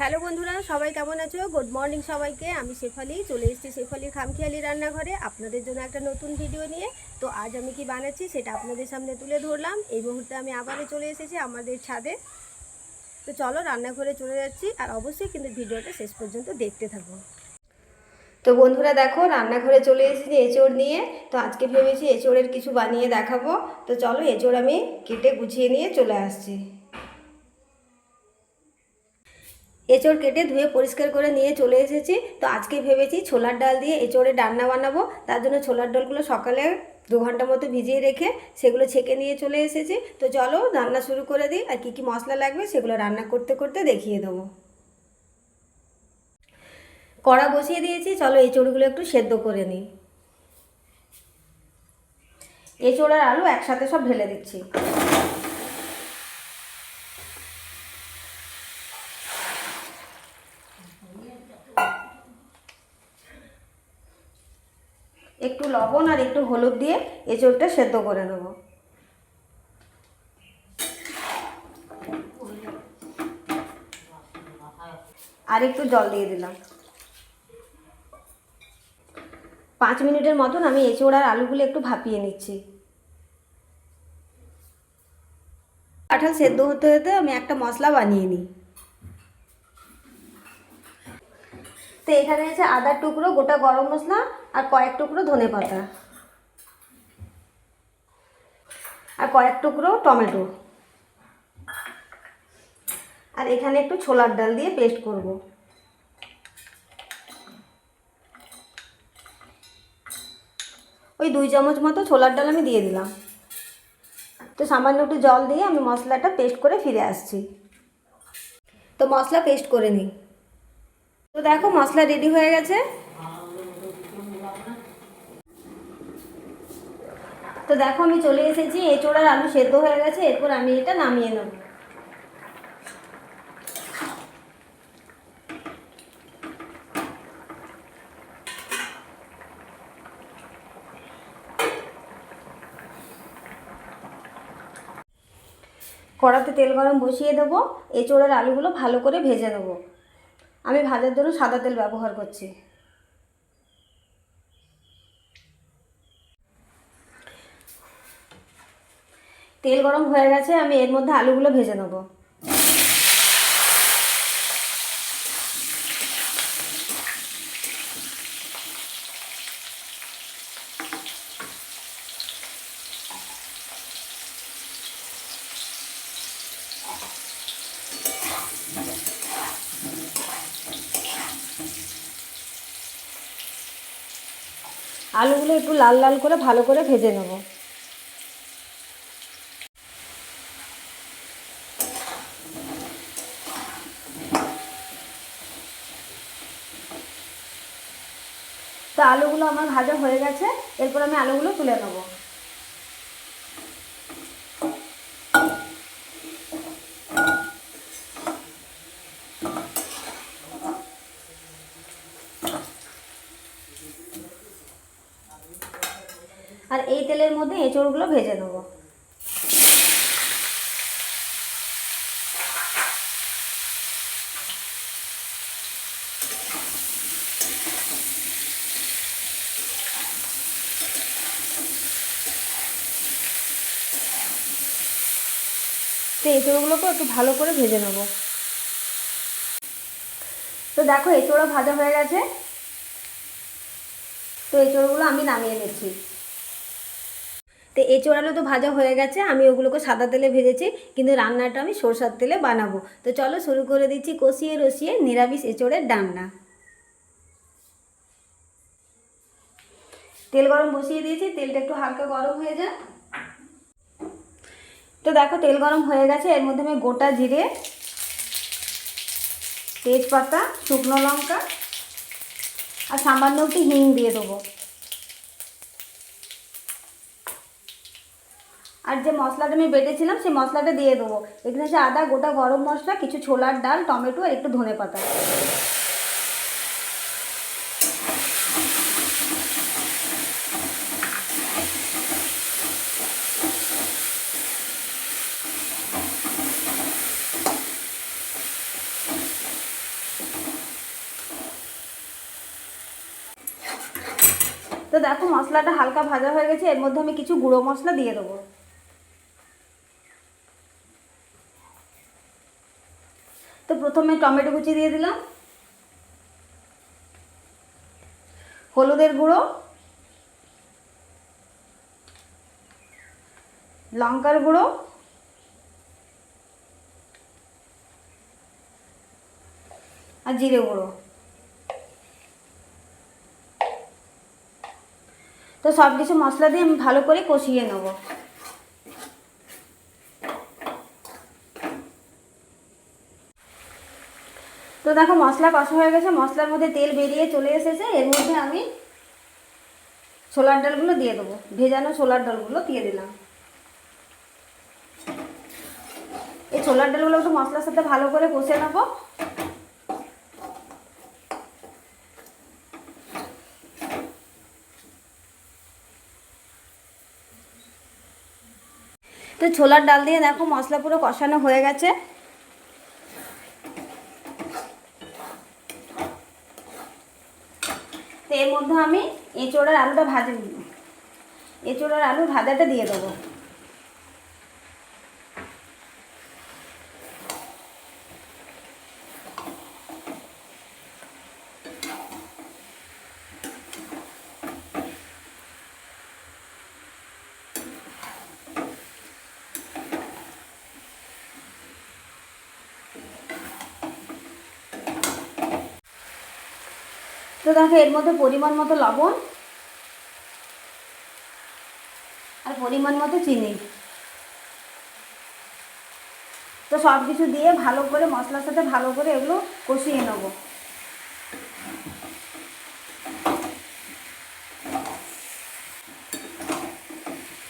Hello বন্ধুরা, সবাই কেমন আছো? গুড মর্নিং সবাইকে। আমি শেফালি চলে এসেছি শেফালির খামখেয়ালি রান্নাঘরে আপনাদের জন্য একটা নতুন ভিডিও নিয়ে। তো আজ আমি কি বানাচ্ছি সেটা আপনাদের সামনে তুলে ধরলাম। এই মুহূর্তে আমি আবারও চলে এসেছি আমাদের ছাদে। তো চলো রান্নাঘরে চলে যাচ্ছি, আর অবশ্যই কিন্তু ভিডিওটা শেষ পর্যন্ত দেখতে থাকো। তো বন্ধুরা দেখো, রান্নাঘরে চলে এসেছি এঁচোড় নিয়ে। তো আজকে ভেবেছি এঁচোড়ের কিছু বানিয়ে দেখাবো। তো চলো এঁচোড় আমি কেটে গুছিয়ে নিয়ে চলে আসছি। এঁচোড় কেটে ধুয়ে পরিষ্কার করে নিয়ে চলে এসেছি। তো আজকে ভেবেছি ছোলার ডাল দিয়ে এঁচোড়ের ডালনা বানাবো। তার জন্য ছোলার ডালগুলো সকালে 2 ঘন্টা মতো ভিজিয়ে রেখে সেগুলো ছেঁকে নিয়ে চলে এসেছি। তো চলো রান্না শুরু করে দিই, আর কী কী মশলা লাগবে সেগুলো রান্না করতে করতে দেখিয়ে দেবো। কড়া বসিয়ে দিয়েছি, চলো এঁচোড়গুলো একটু সেদ্ধ করে নিই। এঁচোড় আর আলু একসাথে সব ঢেলে দিচ্ছি। একটু লবণ আর একটু হলুদ দিয়ে এঁচোড়টা সেদ্ধ করে নেব। আর একটু জল দিয়ে দিলাম। 5 মিনিটের মতন আমি এঁচোড় আর আলুগুলো একটু ভাপিয়ে নিচ্ছি। কাঁঠাল সেদ্ধ হতে হতে আমি একটা মশলা বানিয়ে নিই। তো এখানে আছে আদার টুকরো, গোটা গরম মশলা আর কয়েক টুকরো ধনেপাতা আর কয়েক টুকরো টমেটো। আর এখানে একটু ছোলার ডাল দিয়ে পেস্ট করব। ওই 2 চামচ মতো ছোলার ডাল আমি দিয়ে দিলাম। তো সামান্য একটু জল দিয়ে আমি মশলাটা পেস্ট করে ফিরে আসছি। তো মশলা পেস্ট করে নিই। তো দেখো মশলা রেডি হয়ে গেছে। তো দেখো আমি চলে এসেছি, এঁচোড় আর আলু সেদ্ধ হয়ে গেছে। এরপর আমি এটা নামিয়ে নেব। কড়াতে তেল গরম বসিয়ে দেবো। এঁচোড় আর আলুগুলো ভালো করে ভেজে নেব। আমি ভাজার জন্য সাদা তেল ব্যবহার করছি। তেল গরম হয়ে গেছে, আমি এর মধ্যে আলুগুলো ভেজে নেব। আলুগুলো একটু লাল লাল করে ভালো করে ভেজে নেব। তো আলুগুলো আমার ভাজা হয়ে গেছে। এরপর আমি আলুগুলো তুলে নেব। আর এই তেলের মধ্যে এঁচোড়গুলো ভেজে নেব। তো এঁচোড়গুলোকে একটু ভালো করে ভেজে নেব। তো দেখো এঁচোড়া ভাজা হয়ে গেছে। তো এঁচোড়গুলো আমি নামিয়ে নিচ্ছি। তো এঁচোড় আলু তো ভাজা হয়ে গেছে, আমি ওগুলোকে সাদা তেলে ভেজেছি, কিন্তু রান্নাটা আমি সরষের তেলে বানাবো। তো চলো শুরু করে দিচ্ছি কষিয়ে রসিয়ে নিরামিষ এঁচোড়ের ডালনা। তেল গরম বসিয়ে দিয়েছি, তেলটা একটু হালকা গরম হয়ে যায়। তো দেখো তেল গরম হয়ে গেছে, এর মধ্যে আমি গোটা জিরে, তেজপাতা, শুকনো লঙ্কা আর সামান্য একটু হিং দিয়ে দেবো। আর যে মশলাটা আমি বেটেছিলাম সেই মশলাটা দিয়ে দেবো। এখানে আছে আদা, গোটা গরম মশলা, কিছু ছোলার ডাল, টমেটো আর একটু ধনেপাতা। দেখো মশলাটা হালকা ভাজা হয়ে গেছে, এর মধ্যে আমি কিছু গুঁড়ো মশলা দিয়ে দেবো। তো প্রথমে টমেটো কুচি দিয়ে দিলাম, হলুদের গুঁড়ো, লঙ্কার গুঁড়ো, আর জিরে গুঁড়ো। তো সব কিছু মশলা দিয়ে আমি ভালো করে কষিয়ে নেব। তো দেখো মশলা কষা হয়ে গেছে, মশলার মধ্যে তেল বেরিয়ে চলে এসেছে। এর মধ্যে আমি ছোলার ডালগুলো দিয়ে দেবো, ভেজানো ছোলার ডালগুলো দিয়ে দিলাম। এই ছোলার ডালগুলো একটু মশলার সাথে ভালো করে কষে নেব। তো ছোলার ডাল দিয়ে দেখো মশলা পুরো কষানো হয়ে গেছে। তো এর মধ্যে আমি এঁচোড়ার আলুটা এঁচোড়ার আলু ভাজাটা দিয়ে দেবো। তো দেখো এর মধ্যে পরিমাণ মতো লবণ আর পরিমাণ মতো চিনি। তো সব কিছু দিয়ে ভালো করে মশলার সাথে ভালো করে এগুলো কষিয়ে নেব।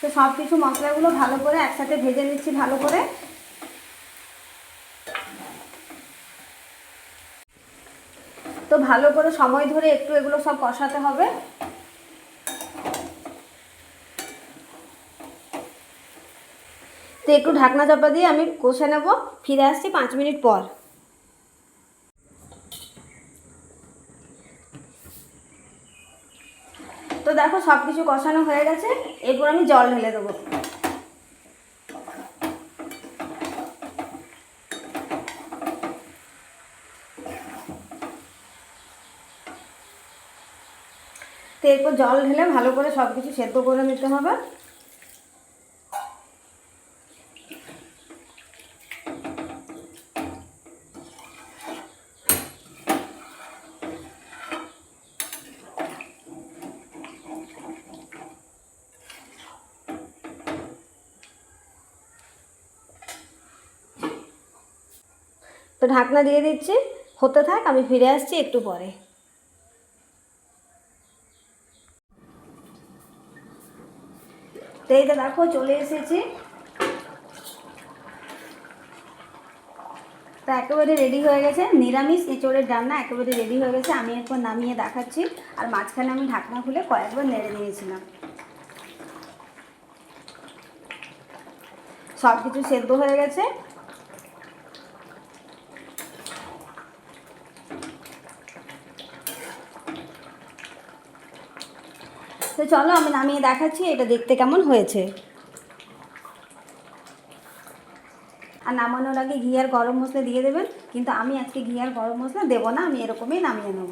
তো সব কিছু মশলাগুলো ভালো করে একসাথে ভেজে নিচ্ছি ভালো করে। তো ভালো করে সময় ধরে একটু এগুলো সব কষাতে হবে। তো একটু ঢাকনা চাপা দিয়ে আমি কষে নেব, ফিরে আসছি 5 মিনিট পর। তো দেখো সব কিছু কষানো হয়ে গেছে, এরপর আমি জল ঢেলে দেবো। তো এরপর জল ঢেলে ভালো করে সব কিছু সেদ্ধ করে নিতে হবে। তো ঢাকনা দিয়ে দিচ্ছি, হতে থাক, আমি ফিরে আসছি একটু পরে। তো এইটা দেখো চলে এসেছি। তো একেবারে রেডি হয়ে গেছে, নিরামিষ এঁচোড়ের রান্না একেবারে রেডি হয়ে গেছে। আমি এরপর নামিয়ে দেখাচ্ছি। আর মাঝখানে আমি ঢাকনা খুলে কয়েকবার নেড়ে দিয়েছিলাম। সব কিছু সেদ্ধ হয়ে গেছে। তো চলো আমি নামিয়ে দেখাচ্ছি এটা দেখতে কেমন হয়েছে। আর নামানোর আগে ঘি আর গরম মশলা দিয়ে দেবেন, কিন্তু আমি আজকে ঘি আর গরম মশলা দেবো না, আমি এরকমই নামিয়ে নেব।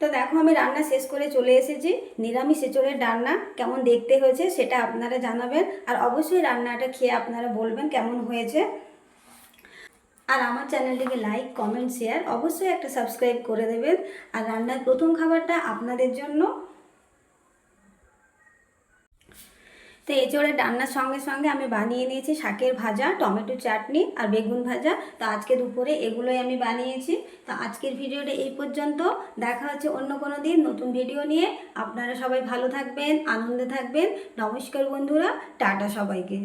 তো দেখো আমি রান্না শেষ করে চলে এসেছি। নিরামিষ এঁচোড়ের রান্না কেমন দেখতে হয়েছে সেটা আপনারা জানাবেন, আর অবশ্যই রান্নাটা খেয়ে আপনারা বলবেন কেমন হয়েছে। আর আমার চ্যানেলটিকে লাইক, কমেন্ট, শেয়ার অবশ্যই একটা সাবস্ক্রাইব করে দেবেন। আর রান্নার প্রথম খাবারটা আপনাদের জন্য। তো এঁচোড়ের রান্নার সঙ্গে সঙ্গে আমি বানিয়ে নিয়েছি শাকের ভাজা, টমেটো চাটনি আর বেগুন ভাজা। তো আজকে দুপুরে এগুলোই আমি বানিয়েছি। তো আজকের ভিডিওটা এই পর্যন্ত, দেখা হচ্ছে অন্য কোনো দিন নতুন ভিডিও নিয়ে। আপনারা সবাই ভালো থাকবেন, আনন্দে থাকবেন। নমস্কার বন্ধুরা, টাটা সবাইকে।